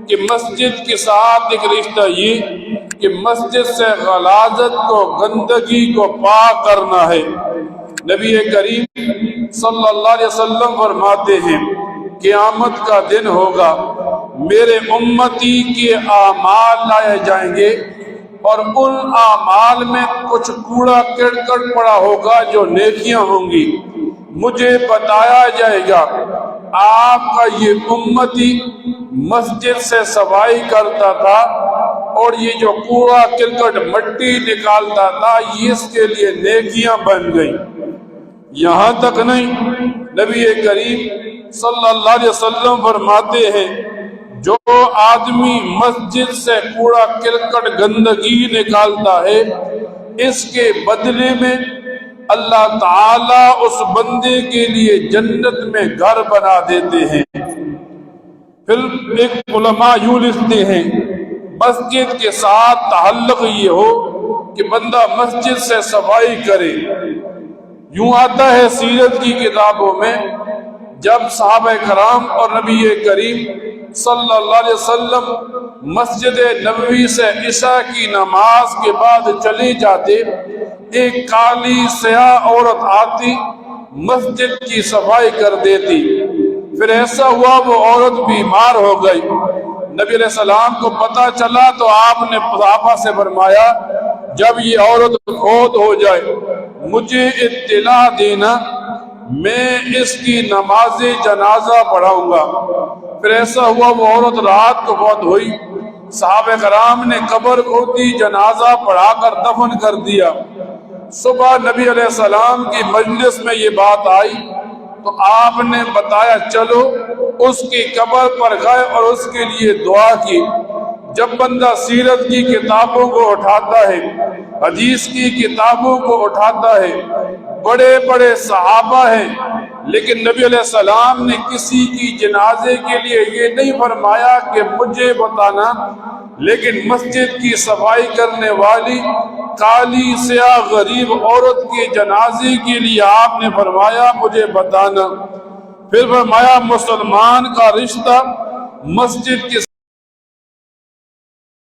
کہ مسجد کے ساتھ ایک رشتہ یہ کہ مسجد سے غلاظت کو، گندگی کو پاک کرنا ہے۔ نبی کریم صلی اللہ علیہ وسلم فرماتے ہیں قیامت کا دن ہوگا، میرے امتی کے اعمال لائے جائیں گے اور ان اعمال میں کچھ کوڑا کرکٹ پڑا ہوگا جو نیکیاں ہوں گی۔ مجھے بتایا جائے گا آپ کا یہ امتی مسجد سے صفائی کرتا تھا اور یہ جو کوڑا کرکٹ مٹی نکالتا تھا یہ اس کے لیے نیکیاں بن گئی۔ یہاں تک نہیں، نبی کریم صلی اللہ علیہ وسلم فرماتے ہیں جو آدمی مسجد سے کوڑا کرکٹ گندگی نکالتا ہے اس کے بدلے میں اللہ تعالیٰ اس بندے کے لیے جنت میں گھر بنا دیتے ہیں۔ پھر ایک علماء یوں لکھتے ہیں مسجد کے ساتھ تعلق یہ ہو کہ بندہ مسجد سے صفائی کرے۔ یوں آتا ہے سیرت کی کتابوں میں جب صحابہ کرام اور نبی کریم صلی اللہ علیہ وسلم مسجد نبوی سے عشاء کی نماز کے بعد چلے جاتے، ایک کالی سیاہ عورت آتی مسجد کی صفائی کر دیتی۔ پھر ایسا ہوا وہ عورت بیمار ہو گئی، نبی علیہ السلام کو پتہ چلا تو آپ نے صحابہ سے فرمایا جب یہ عورت فوت ہو جائے مجھے اطلاع دینا، میں اس کی نماز جنازہ پڑھاؤں گا۔ پھر ایسا ہوا وہ عورت رات کو فوت ہوئی، صحابہ کرام نے قبر کھودی، جنازہ پڑھا کر دفن کر دیا۔ صبح نبی علیہ السلام کی مجلس میں یہ بات آئی تو آپ نے بتایا چلو اس کی قبر پر گئے اور اس کے لیے دعا کی۔ جب بندہ سیرت کی کتابوں کو اٹھاتا ہے، حدیث کی کتابوں کو اٹھاتا ہے، بڑے بڑے صحابہ ہیں لیکن نبی علیہ السلام نے کسی کی جنازے کے لیے یہ نہیں فرمایا کہ مجھے بتانا، لیکن مسجد کی صفائی کرنے والی کالی سیاہ غریب عورت کے جنازے کے لیے آپ نے فرمایا مجھے بتانا۔ پھر فرمایا مسلمان کا رشتہ مسجد کے